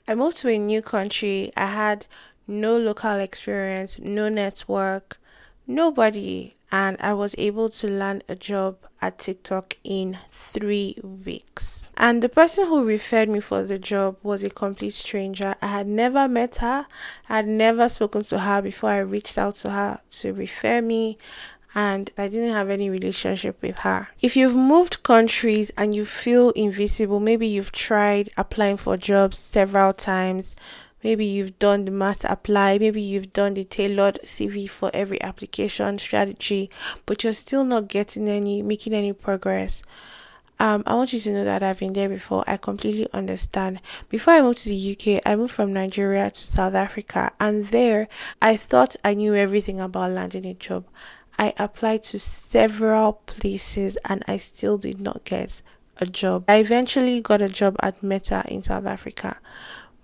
I moved to a new country. I had no local experience, no network, nobody, and I was able to land a job at TikTok in 3 weeks. And the person who referred me for the job was a complete stranger. I had never met her, I had never spoken to her before I reached out to her to refer me, and I didn't have any relationship with her. If you've moved countries and you feel invisible, maybe you've tried applying for jobs several times, maybe you've done the mass apply, maybe you've done the tailored CV for every application strategy, but you're still not making any progress. I want you to know that I've been there before. I completely understand. Before I moved to the UK, I moved from Nigeria to South Africa, and there I thought I knew everything about landing a job. I applied to several places and I still did not get a job. I eventually got a job at Meta in South Africa,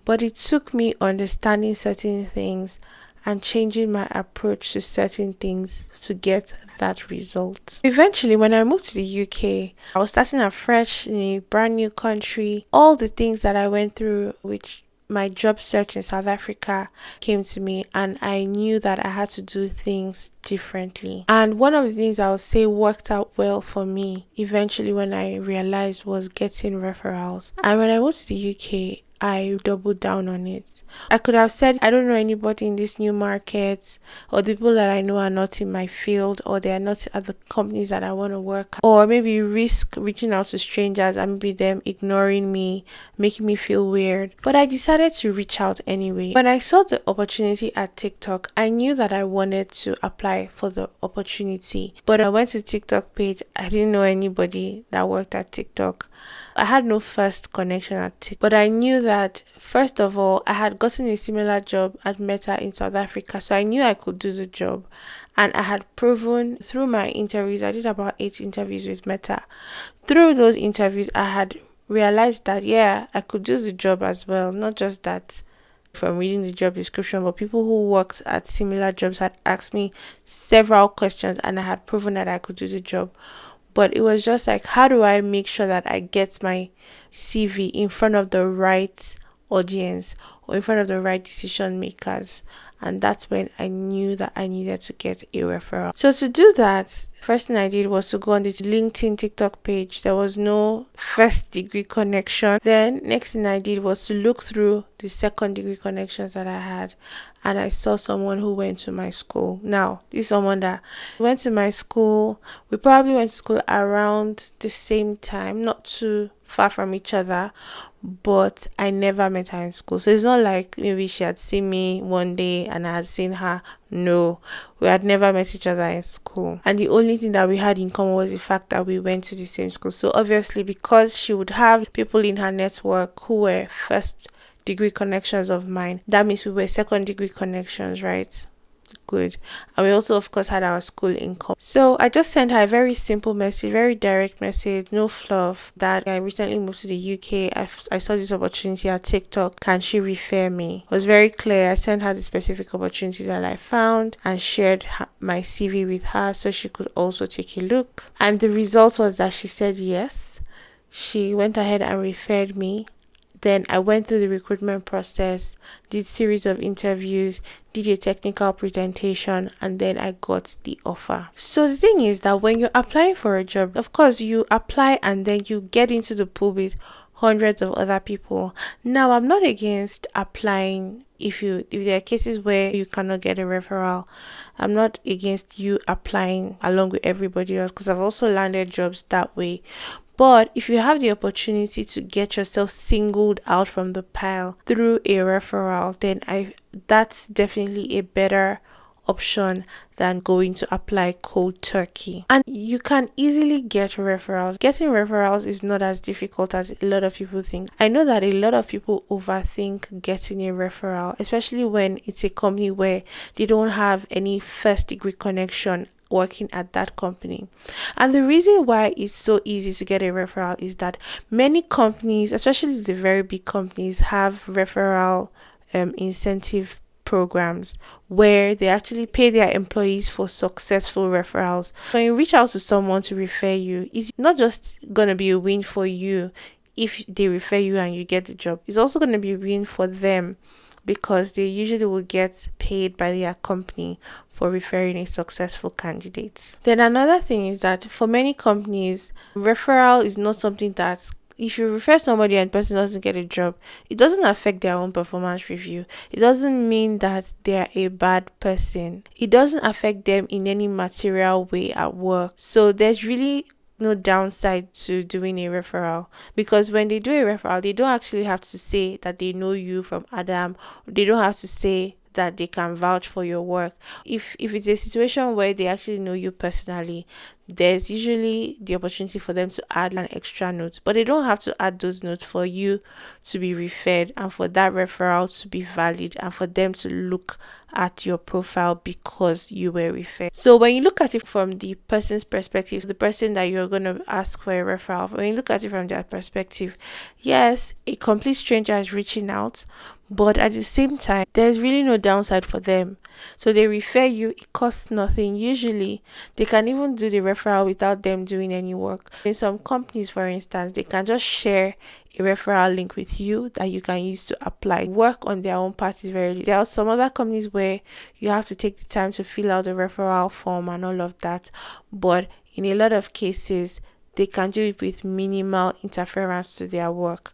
but it took me understanding certain things and changing my approach to certain things to get that result. Eventually, when I moved to the UK, I was starting afresh in a brand new country. All the things that I went through, which my job search in South Africa came to me, and I knew that I had to do things differently. And one of the things I would say worked out well for me eventually when I realized was getting referrals. And when I moved to the UK, I doubled down on it. I could have said, I don't know anybody in this new market, or the people that I know are not in my field, or they are not at the companies that I want to work at, or maybe risk reaching out to strangers and maybe them ignoring me, making me feel weird. But I decided to reach out anyway. When I saw the opportunity at TikTok, I knew that I wanted to apply for the opportunity. But I went to TikTok page, I didn't know anybody that worked at TikTok. I had no first connection at TikTok, but I knew that first of all, I had gotten a similar job at Meta in South Africa, so I knew I could do the job. And I had proven through my interviews, I did about 8 interviews with Meta. Through those interviews, I had realized that, yeah, I could do the job as well, not just that from reading the job description, but people who worked at similar jobs had asked me several questions and I had proven that I could do the job. But it was just like, how do I make sure that I get my CV in front of the right audience or in front of the right decision makers? And that's when I knew that I needed to get a referral. So to do that, first thing I did was to go on this LinkedIn TikTok page. There was no first degree connection. Then next thing I did was to look through the second degree connections that I had, and I saw someone who went to my school. Now, this someone that went to my school, we probably went to school around the same time, not too far from each other, but I never met her in school. So it's not like maybe she had seen me one day and I had seen her. No, we had never met each other in school. And the only thing that we had in common was the fact that we went to the same school. So obviously, because she would have people in her network who were first degree connections of mine, that means we were second degree connections, right? Good. And we also of course had our school income. So I just sent her a very simple message, very direct message, no fluff, that I recently moved to the UK. I saw this opportunity at TikTok, can she refer me? It was very clear. I sent her the specific opportunity that I found and shared my CV with her so she could also take a look, and the result was that she said yes. She went ahead and referred me. Then I went through the recruitment process, did series of interviews, did a technical presentation, and then I got the offer. So the thing is that when you're applying for a job, of course you apply and then you get into the pool with hundreds of other people. Now, I'm not against applying if there are cases where you cannot get a referral. I'm not against you applying along with everybody else, because I've also landed jobs that way. But if you have the opportunity to get yourself singled out from the pile through a referral, then that's definitely a better option than going to apply cold turkey. And you can easily get referrals. Getting referrals is not as difficult as a lot of people think. I know that a lot of people overthink getting a referral, especially when it's a company where they don't have any first degree connection working at that company. And the reason why it's so easy to get a referral is that many companies, especially the very big companies, have referral incentive programs where they actually pay their employees for successful referrals. When you reach out to someone to refer you, it's not just gonna be a win for you, if they refer you and you get the job, it's also going to be win for them because they usually will get paid by their company for referring a successful candidate. Then another thing is that for many companies, referral is not something that if you refer somebody and the person doesn't get a job, it doesn't affect their own performance review. It doesn't mean that they're a bad person. It doesn't affect them in any material way at work. So there's really no downside to doing a referral, because when they do a referral, they don't actually have to say that they know you from Adam. They don't have to say that they can vouch for your work. If it's a situation where they actually know you personally, there's usually the opportunity for them to add an extra note, but they don't have to add those notes for you to be referred and for that referral to be valid and for them to look at your profile because you were referred. So when you look at it from the person's perspective, the person that you're going to ask for a referral, when you look at it from their perspective, yes, a complete stranger is reaching out, but at the same time, there's really no downside for them. So they refer you, it costs nothing. Usually, they can even do the referral without them doing any work. In some companies, for instance, they can just share a referral link with you that you can use to apply. Work on their own part is very. There are some other companies where you have to take the time to fill out the referral form and all of that, but in a lot of cases, they can do it with minimal interference to their work,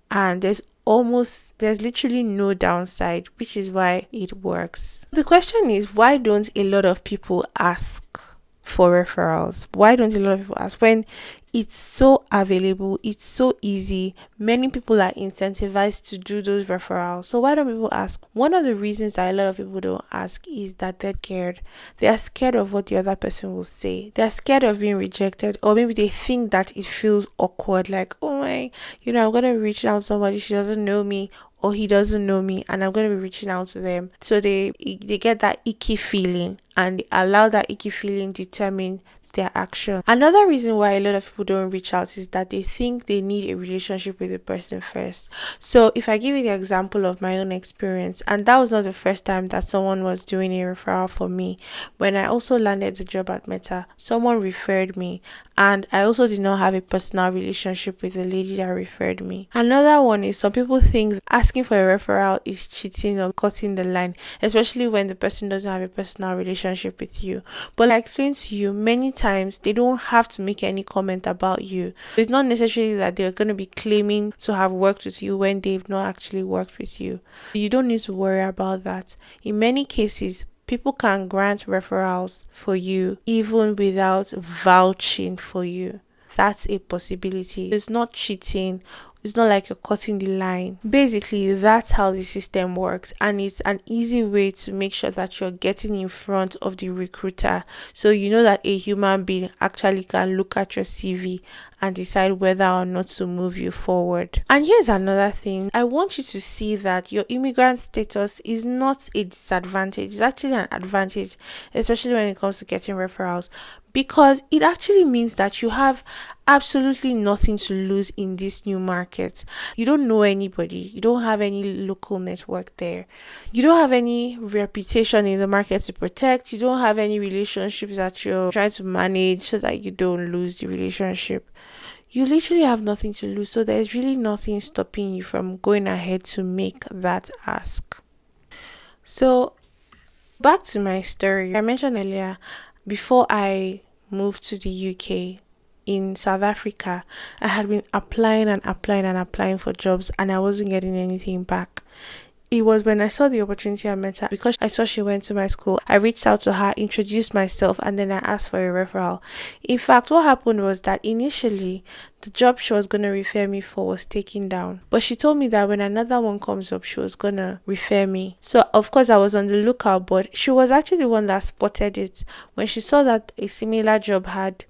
and there's literally no downside, which is why it works. The question is, why don't a lot of people ask for referrals? Why don't a lot of people ask when it's so available, it's so easy, many people are incentivized to do those referrals? So why don't people ask? One of the reasons that a lot of people don't ask is that they're scared. They are scared of what the other person will say. They're scared of being rejected, or maybe they think that it feels awkward, like, oh my, I'm gonna reach out to somebody, she doesn't know me or he doesn't know me, and I'm going to be reaching out to them. So they get that icky feeling, and they allow that icky feeling determine their action. Another reason why a lot of people don't reach out is that they think they need a relationship with the person first. So if I give you the example of my own experience, and that was not the first time that someone was doing a referral for me. When I also landed the job at Meta, someone referred me, and I also did not have a personal relationship with the lady that referred me. Another one is some people think asking for a referral is cheating or cutting the line, especially when the person doesn't have a personal relationship with you. But like I explained to you, many times they don't have to make any comment about you. It's not necessarily that they're going to be claiming to have worked with you when they've not actually worked with you. You don't need to worry about that. In many cases, people can grant referrals for you even without vouching for you. That's a possibility. It's not cheating. It's not like you're cutting the line. Basically, that's how the system works, and it's an easy way to make sure that you're getting in front of the recruiter, so you know that a human being actually can look at your CV and decide whether or not to move you forward. And here's another thing. I want you to see that your immigrant status is not a disadvantage. It's actually an advantage, especially when it comes to getting referrals, because it actually means that you have absolutely nothing to lose in this new market. You don't know anybody. You don't have any local network there. You don't have any reputation in the market to protect. You don't have any relationships that you're trying to manage so that you don't lose the relationship. You literally have nothing to lose, so there's really nothing stopping you from going ahead to make that ask. So back to my story. I mentioned earlier, before I moved to the UK, in South Africa, I had been applying and applying and applying for jobs, and I wasn't getting anything back. It was when I saw the opportunity I met her, because I saw she went to my school. I reached out to her, introduced myself, and then I asked for a referral. In fact, what happened was that initially, the job she was going to refer me for was taken down. But she told me that when another one comes up, she was going to refer me. So, of course, I was on the lookout, but she was actually the one that spotted it. When she saw that a similar job had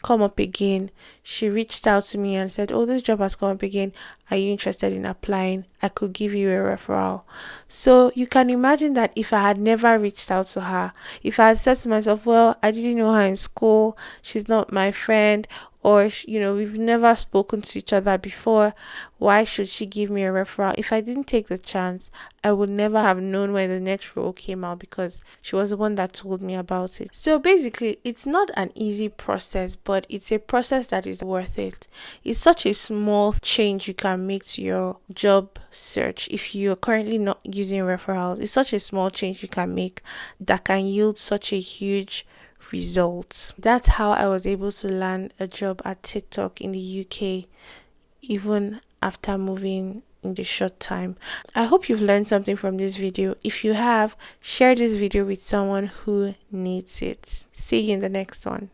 come up again, she reached out to me and said, oh, this job has come up again, are you interested in applying? I could give you a referral. So you can imagine that if I had never reached out to her, if I had said to myself, well, I didn't know her in school, she's not my friend, or we've never spoken to each other before. Why should she give me a referral? If I didn't take the chance, I would never have known when the next role came out, because she was the one that told me about it. So basically, it's not an easy process, but it's a process that is worth it. It's such a small change you can make to your job search. If you're currently not using referrals, it's such a small change you can make that can yield such a huge results. That's how I was able to land a job at TikTok in the UK, even after moving in the short time. I hope you've learned something from this video. If you have, share this video with someone who needs it. See you in the next one.